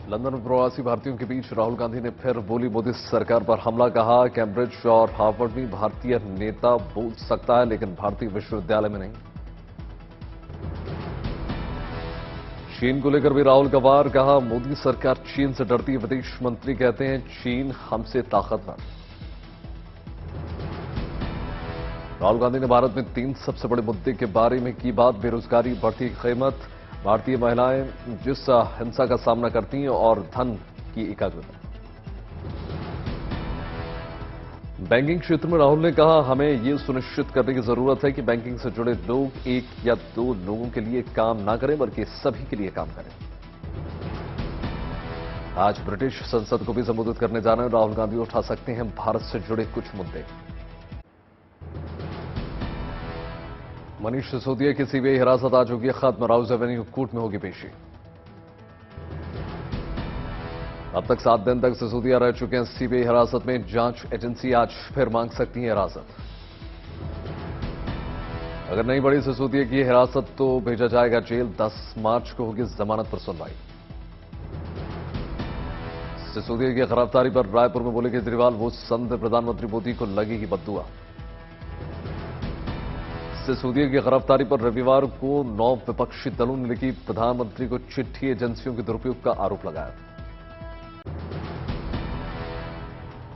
London में प्रवासी भारतीयों के बीच राहुल गांधी ने फिर बोली मोदी सरकार पर हमला। कहा कैम्ब्रिज और हार्वर्ड में भारतीय नेता बोल सकता है लेकिन भारतीय विश्वविद्यालय में नहीं। चीन को लेकर भी राहुल का वार। कहा मोदी सरकार चीन से डरती है। विदेश मंत्री कहते हैं चीन हमसे ताकतवर। राहुल गांधी ने भारत में 3 सबसे बड़े मुद्दे के बारे में की बात। बेरोजगारी, बढ़ती कीमत, भारतीय महिलाएं जिस हिंसा का सामना करती हैं और धन की एकाग्रता। बैंकिंग क्षेत्र में राहुल ने कहा हमें यह सुनिश्चित करने की जरूरत है कि बैंकिंग से जुड़े लोग 1 या 2 लोगों के लिए काम ना करें बल्कि सभी के लिए काम करें। आज ब्रिटिश संसद को भी संबोधित करने जाना है। राहुल गांधी उठा सकते हैं भारत से जुड़े कुछ मुद्दे। मनीष सिसोदिया की सीबीआई हिरासत आज होगी खत्म। राउज एवेन्यू कोर्ट में होगी पेशी। अब तक 7 दिन तक सिसोदिया रह चुके हैं सीबीआई हिरासत में। जांच एजेंसी आज फिर मांग सकती है हिरासत। अगर नहीं बढ़ी सिसोदिया की हिरासत तो भेजा जाएगा जेल। 10 मार्च को होगी जमानत पर सुनवाई। सिसोदिया की गिरफ्तारी पर रायपुर में बोले केजरीवाल वो संत प्रधानमंत्री मोदी को लगेगी बद्दुआ। सिसोदिया की गिरफ्तारी पर रविवार को 9 विपक्षी दलों ने लिखी प्रधानमंत्री को चिट्ठी। एजेंसियों के दुरुपयोग का आरोप लगाया।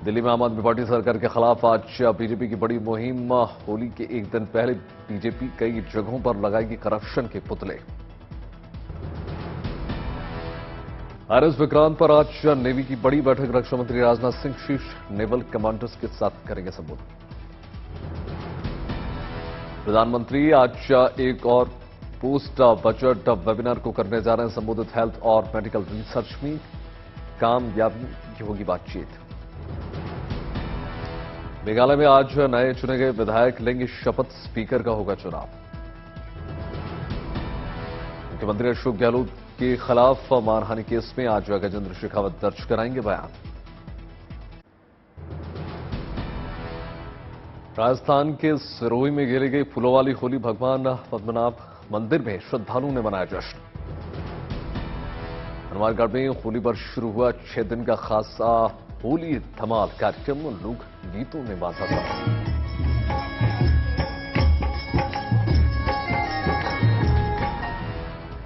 दिल्ली में आम आदमी पार्टी सरकार के खिलाफ आज बीजेपी की बड़ी मुहिम। होली के एक दिन पहले बीजेपी कई जगहों पर लगाएगी करप्शन के पुतले। आरएस विक्रांत पर आज नेवी की बड़ी बैठक। रक्षा मंत्री राजनाथ सिंह शीर्ष नेवल कमांडर्स के साथ करेंगे संबोधन। प्रधानमंत्री आज एक और पोस्ट बजट वेबिनार को करने जा रहे हैं संबोधित। हेल्थ और मेडिकल रिसर्च में कामयाबी की होगी बातचीत। मेघालय में आज नए चुने गए विधायक लेंगे शपथ। स्पीकर का होगा चुनाव। मुख्यमंत्री अशोक गहलोत के खिलाफ मानहानि केस में आज गजेंद्र शेखावत दर्ज कराएंगे बयान। राजस्थान के सिरोही में खेली गई फूलों वाली होली। भगवान पद्मनाभ मंदिर में श्रद्धालुओं ने मनाया जश्न। हनुमानगढ़ में होली पर शुरू हुआ 6 दिन का खासा होली धमाल कार्यक्रम। लोक गीतों में बांधा था।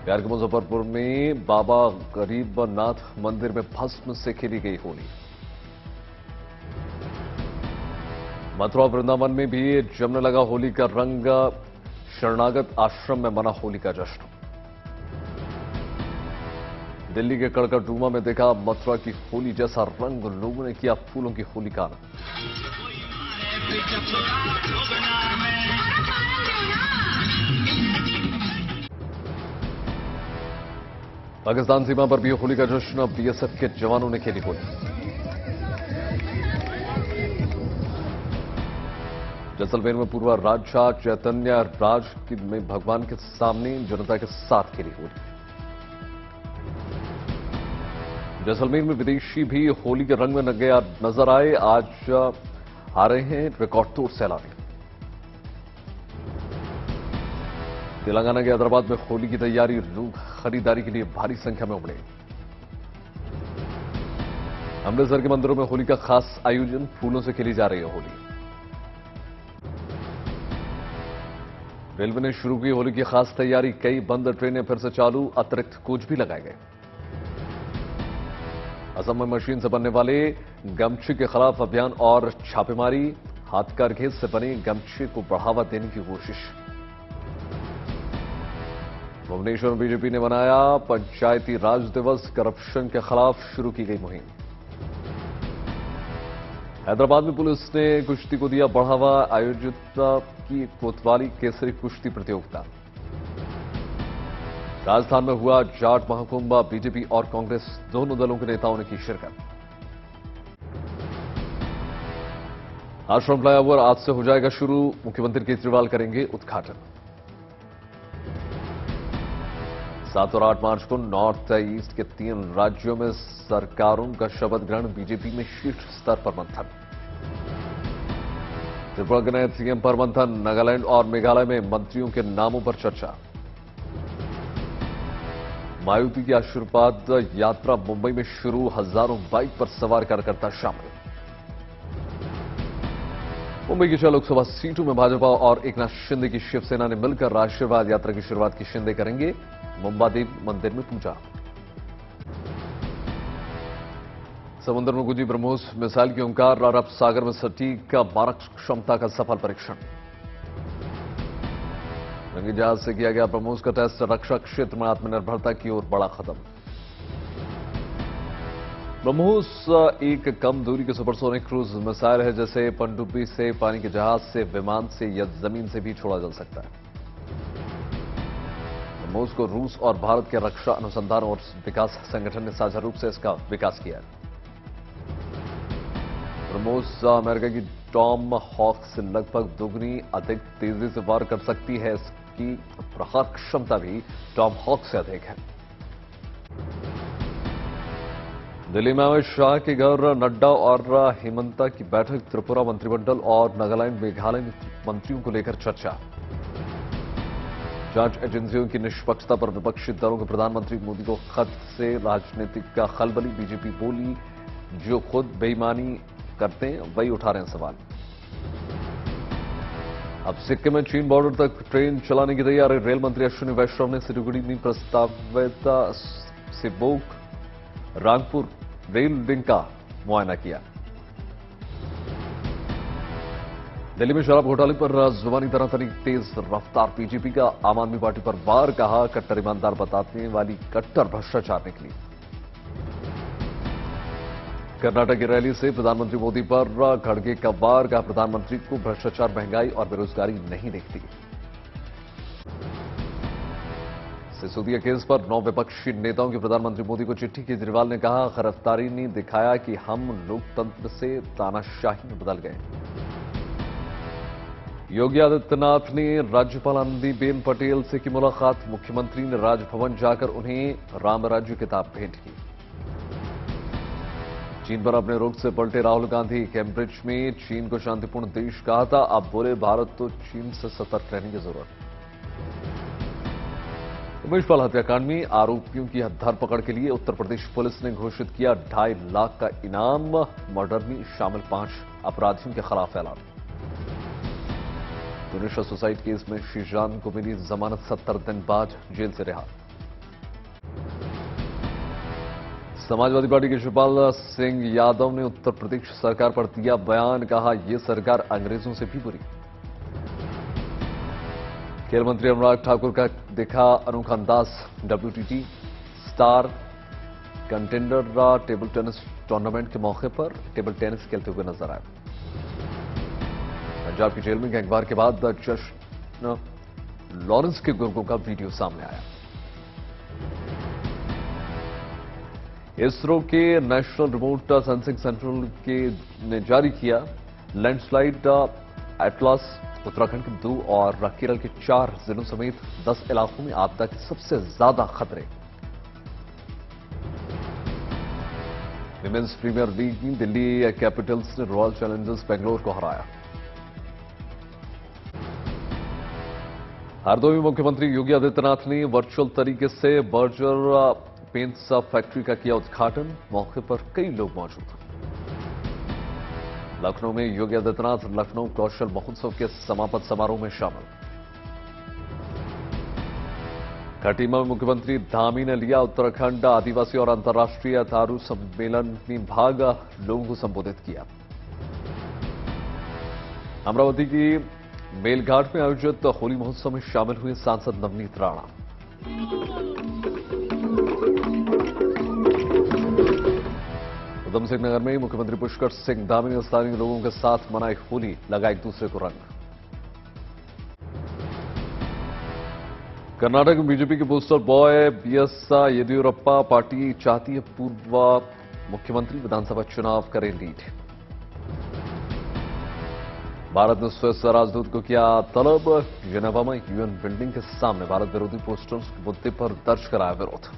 बिहार के मुजफ्फरपुर में बाबा गरीबनाथ मंदिर में भस्म से खेली गई होली। मथुरा वृंदावन में भी जमने लगा होली का रंग। शरणागत आश्रम में मना होली का जश्न। दिल्ली के कड़कड़डूमा में देखा मथुरा की होली जैसा रंग। लोगों ने किया फूलों की होली का आनंद। पाकिस्तान सीमा पर भी होली का जश्न। बीएसएफ के जवानों ने खेली होली। जैसलमेर में पूर्व राजा चैतन्य राज में भगवान के सामने जनता के साथ खेली होली। जैसलमेर में विदेशी भी होली के रंग में नजर आए। आज आ रहे हैं रिकॉर्ड तोड़ सैलानी। तेलंगाना के हैदराबाद में होली की तैयारी। लोग खरीदारी के लिए भारी संख्या में उमड़े। अमृतसर के मंदिरों में होली का खास आयोजन। फूलों से खेली जा रही है होली। रेलवे ने शुरू की होली की खास तैयारी। कई बंद ट्रेनें फिर से चालू। अतिरिक्त कोच भी लगाए गए। असम में मशीन से बनने वाले गमछे के खिलाफ अभियान और छापेमारी। हाथकारघे से बने गमछे को बढ़ावा देने की कोशिश। भुवनेश्वर में बीजेपी ने मनाया पंचायती राज दिवस। करप्शन के खिलाफ शुरू की गई मुहिम। हैदराबाद में पुलिस ने कुश्ती को दिया बढ़ावा। आयोजित की कोतवाली केसरी कुश्ती प्रतियोगिता। राजस्थान में हुआ जाट महाकुंभ। बीजेपी और कांग्रेस दोनों दलों के नेताओं ने की शिरकत। आश्रम फ्लाईओवर आज से हो जाएगा शुरू। मुख्यमंत्री केजरीवाल करेंगे उद्घाटन। 7 और 8 मार्च को नॉर्थ ईस्ट के 3 राज्यों में सरकारों का शपथ ग्रहण। बीजेपी में शीर्ष स्तर पर मंथन। त्रिपुरा के नए सीएम पर मंथन। नागालैंड और मेघालय में मंत्रियों के नामों पर चर्चा। मायावती की आशीर्वाद यात्रा मुंबई में शुरू, हजारों बाइक पर सवार कार्यकर्ता शामिल। मुंबई की 6 लोकसभा सीटों में भाजपा और एकनाथ शिंदे की शिवसेना ने मिलकर आशीर्वाद यात्रा की शुरुआत की। शिंदे करेंगे मुंबादेव मंदिर में पूजा। समुद्र में गुंजी ब्रह्मोस मिसाइल की ओंकार, अरब सागर में सटीक मारक क्षमता का सफल परीक्षण। जंगी जहाज से किया गया ब्रह्मोस का टेस्ट, रक्षा क्षेत्र में आत्मनिर्भरता की ओर बड़ा कदम। ब्रह्मोस एक कम दूरी के सुपरसोनिक क्रूज मिसाइल है, जैसे पनडुब्बी से, पानी के जहाज से, विमान से या जमीन से भी छोड़ा जा सकता है। ब्रह्मोस को रूस और भारत के रक्षा अनुसंधान और विकास संगठन ने साझा रूप से इसका विकास किया है। ब्रह्मोस अमेरिका की टॉम हॉक से लगभग दोगुनी अधिक तेजी से वार कर सकती है। इसकी प्रहार क्षमता भी टॉम हॉक से अधिक है। दिल्ली में अमित शाह के घर नड्डा और हेमंता की बैठक, त्रिपुरा मंत्रिमंडल और नागालैंड मेघालय मंत्रियों को लेकर चर्चा। जांच एजेंसियों की निष्पक्षता पर विपक्षी दलों के प्रधानमंत्री मोदी को खत से राजनीतिक खलबली। बीजेपी बोली, जो खुद बेईमानी करते हैं वही उठा रहे हैं सवाल। अब सिक्किम में चीन बॉर्डर तक ट्रेन चलाने की तैयारी। रेल मंत्री अश्विनी वैष्णव ने सिलीगुड़ी में प्रस्तावित सिबोक रांगपुर रेल लिंक का मुआयना किया। दिल्ली में शराब घोटाले पर जुबानी तनातनी तेज रफ्तार। बीजेपी का आम आदमी पार्टी पर वार, कहा कट्टर ईमानदार बताने वाली कट्टर भ्रष्टाचार निकली। कर्नाटक की रैली से प्रधानमंत्री मोदी पर खड़गे का वार, कहा प्रधानमंत्री को भ्रष्टाचार, महंगाई और बेरोजगारी नहीं दिखती। सिसोदिया केस पर 9 विपक्षी नेताओं की प्रधानमंत्री मोदी को चिट्ठी। केजरीवाल ने कहा, गिरफ्तारी ने दिखाया कि हम लोकतंत्र से तानाशाही में बदल गए। योगी आदित्यनाथ ने राज्यपाल आनंदीबेन पटेल से की मुलाकात। मुख्यमंत्री ने राजभवन जाकर उन्हें राम राज्य किताब भेंट की। चीन पर अपने रुख से पलटे राहुल गांधी। कैम्ब्रिज में चीन को शांतिपूर्ण देश कहा था, अब बोले भारत तो चीन से सतर्क रहने की जरूरत। उमेशपाल हत्याकांड में आरोपियों की धरपकड़ के लिए उत्तर प्रदेश पुलिस ने घोषित किया 2.5 लाख का इनाम। मर्डर में शामिल 5 अपराधियों के खिलाफ ऐलान। तुनिशा सुसाइड केस में शीजान को मिली जमानत, 70 दिन बाद जेल से रिहा। समाजवादी पार्टी के शिवपाल सिंह यादव ने उत्तर प्रदेश सरकार पर दिया बयान, कहा यह सरकार अंग्रेजों से भी बुरी। खेल मंत्री अनुराग ठाकुर का दिखा अनोखा अंदाज। WTT star contender table tennis tournament के मौके पर टेबल टेनिस खेलते हुए नजर आए। पंजाब की जेल में गैंगवार के बाद जश्न लॉरेंस के गुर्गों का वीडियो सामने आया। इसरो के नेशनल रिमोट सेंसिंग सेंटर ने जारी किया लैंडस्लाइड एटलास। उत्तराखंड के 2 और केरल के 4 जिलों समेत 10 इलाकों में आपदा के सबसे ज्यादा खतरे। विमेंस प्रीमियर लीग में दिल्ली कैपिटल्स ने रॉयल चैलेंजर्स बेंगलोर को हराया। हरदोई में मुख्यमंत्री योगी आदित्यनाथ ने वर्चुअल तरीके से बर्जर पेंट्स फैक्ट्री का किया उद्घाटन। मौके पर कई लोग मौजूद। लखनऊ में योगी आदित्यनाथ लखनऊ कौशल महोत्सव के समापन समारोह में शामिल। खटीमा में मुख्यमंत्री धामी ने लिया उत्तराखंड आदिवासी और अंतर्राष्ट्रीय थारू सम्मेलन में भाग, लोगों को संबोधित किया। अमरावती की मेलघाट में आयोजित होली महोत्सव में शामिल हुए सांसद नवनीत राणा। उधमसिंह नगर में मुख्यमंत्री पुष्कर सिंह धामी ने स्थानीय लोगों के साथ मनाई होली, लगा एक दूसरे को रंग। कर्नाटक में बीजेपी के poster boy BS Yediyurappa, party चाहती है पूर्व मुख्यमंत्री विधानसभा चुनाव करें लीड। भारत ने स्विस राजदूत को किया तलब। जेनेवा में यूएन बिल्डिंग के सामने भारत विरोधी पोस्टर्स के मुद्दे पर दर्ज कराया विरोध।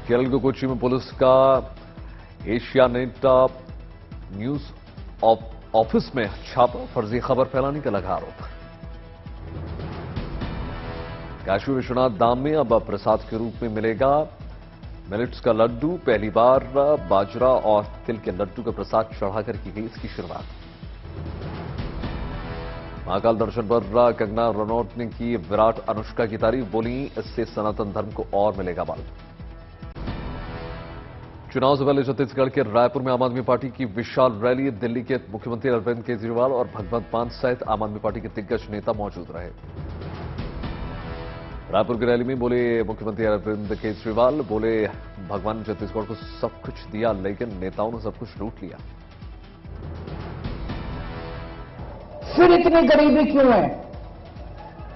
केरल के कोच्चि में पुलिस का एशियानेट न्यूज ऑफिस में छापा, फर्जी खबर फैलाने का लगा आरोप। काशी विश्वनाथ धाम में अब प्रसाद के रूप में मिलेगा मिलेट्स का लड्डू। पहली बार बाजरा और तिल के लड्डू का प्रसाद चढ़ाकर की गई इसकी शुरुआत। महाकाल दर्शन पर कंगना रनौत ने की विराट अनुष्का की तारीफ, बोली इससे सनातन धर्म को और मिलेगा बल। चुनाव से पहले छत्तीसगढ़ के रायपुर में आम आदमी पार्टी की विशाल रैली। दिल्ली के मुख्यमंत्री अरविंद केजरीवाल और भगवंत मान सहित आम आदमी पार्टी के दिग्गज नेता मौजूद रहे। रायपुर की रैली में बोले मुख्यमंत्री अरविंद केजरीवाल, बोले भगवान ने छत्तीसगढ़ को सब कुछ दिया लेकिन नेताओं ने सब कुछ लूट लिया। फिर इतनी गरीबी क्यों है?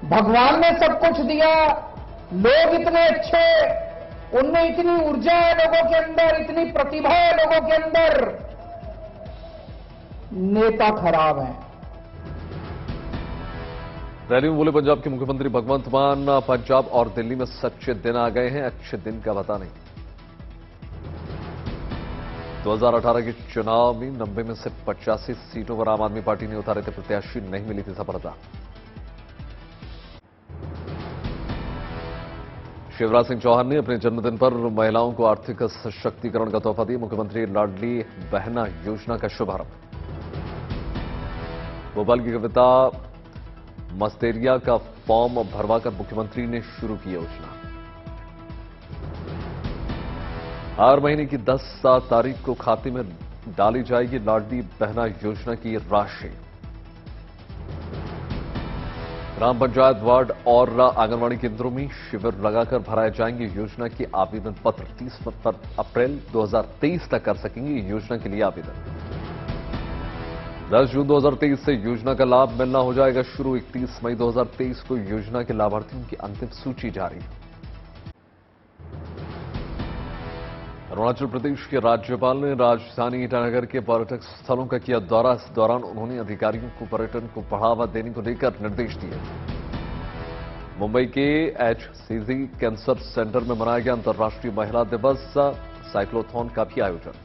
भगवान ने सब कुछ दिया, लोग इतने अच्छे, उनमें इतनी ऊर्जा है लोगों के अंदर, इतनी प्रतिभा है लोगों के अंदर, नेता खराब है। रैली में बोले पंजाब के मुख्यमंत्री भगवंत मान, पंजाब और दिल्ली में सच्चे दिन आ गए हैं, अच्छे दिन का पता नहीं। 2018 के चुनाव में 90 में से 85 सीटों पर आम आदमी पार्टी ने उतारे थे प्रत्याशी, नहीं मिली थी सफलता। शिवराज सिंह चौहान ने अपने जन्मदिन पर महिलाओं को आर्थिक सशक्तिकरण का तोहफा दिया। मुख्यमंत्री लाडली बहना योजना का शुभारंभ। भोपाल की कविता मस्तेरिया का फॉर्म भरवाकर मुख्यमंत्री ने शुरू की योजना। हर महीने की 10 तारीख को खाते में डाली जाएगी लाडली बहना योजना की राशि। ग्राम पंचायत, वार्ड और आंगनबाड़ी केंद्रों में शिविर लगाकर भराए जाएंगे योजना के आवेदन पत्र। 30 अप्रैल 2023 तक कर सकेंगे योजना के लिए आवेदन। 10 जून 2023 से योजना का लाभ मिलना हो जाएगा शुरू। 31 मई 2023 को योजना के लाभार्थियों की अंतिम सूची जारी। अरुणाचल प्रदेश के राज्यपाल ने राजधानी ईटानगर के पर्यटक स्थलों का किया दौरा। इस दौरान उन्होंने अधिकारियों को पर्यटन को बढ़ावा देने को लेकर निर्देश दिए। मुंबई के HCG कैंसर सेंटर में मनाया गया अंतर्राष्ट्रीय महिला दिवस। साइक्लोथॉन का भी आयोजन।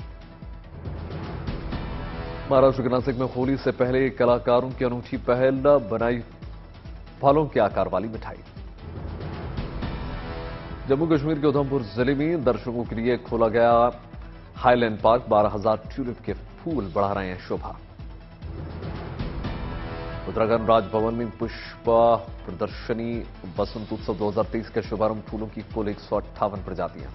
महाराष्ट्र के नासिक में होली से पहले कलाकारों की अनूठी पहल, बनाई फलों के आकार वाली मिठाई। जम्मू कश्मीर के उधमपुर जिले में दर्शकों के लिए खोला गया हाईलैंड पार्क। 12,000 ट्यूलिप के फूल बढ़ा रहे हैं शोभा। उत्तराखंड राजभवन में पुष्प प्रदर्शनी। बसंत उत्सव 2023 का शुभारंभ। फूलों की कुल 158 प्रजातियां।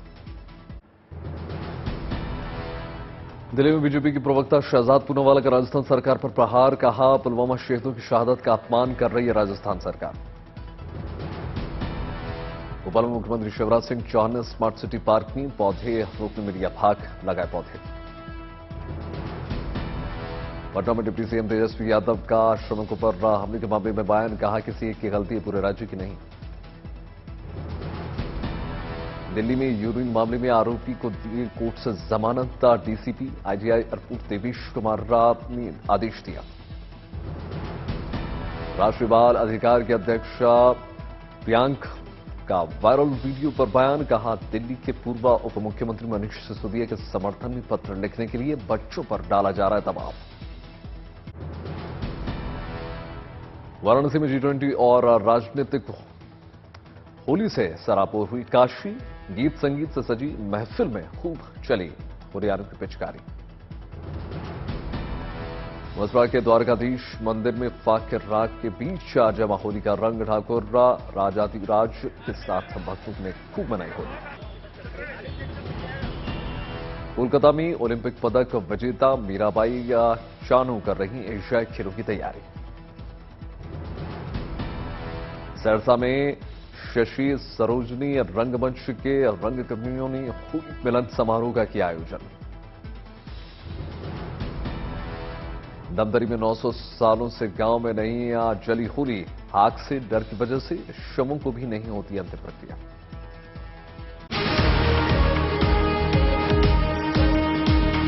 दिल्ली में बीजेपी की प्रवक्ता शहजाद पूनावाला का राजस्थान सरकार पर प्रहार। कहा पुलवामा शहीदों की शहादत का अपमान कर रही है राजस्थान सरकार। भोपाल में मुख्यमंत्री शिवराज सिंह चौहान ने स्मार्ट सिटी पार्क में पौधे रोपने में लिया भाग, लगाए पौधे। पटना में डिप्टी सीएम तेजस्वी यादव का श्रमिकों पर हमले के मामले में बयान। कहा किसी एक की गलती है, पूरे राज्य की नहीं। दिल्ली में यूरिन मामले में आरोपी को दी कोर्ट से जमानत। DCP IGI airport Devesh Kumar Rao ने आदेश दिया। राष्ट्रीय बाल अधिकार के अध्यक्ष प्रियांक का वायरल वीडियो पर बयान। कहा दिल्ली के पूर्व उप मुख्यमंत्री मनीष सिसोदिया के समर्थन में पत्र लिखने के लिए बच्चों पर डाला जा रहा है दबाव। वाराणसी में G20 और राजनीतिक होली से सराबोर हुई काशी। गीत संगीत से सजी महफिल में खूब चली हुरियारों की पिचकारी। मथुरा के द्वारकाधीश मंदिर में फाकिर राग के बीच जमा होली का रंग। ठाकुर राजाधिराज के साथ भक्तों ने खूब मनाई होली। कोलकाता में ओलंपिक पदक विजेता मीराबाई चानू कर रही एशियाई खेलों की तैयारी। सहरसा में शशि सरोजनी रंगमंच के रंगकर्मियों ने होली मिलन समारोह का किया आयोजन। दमदरी में 900 सालों से गांव में नहीं जली होली। आग से डर की वजह से शवों को भी नहीं होती अंतिम प्रक्रिया।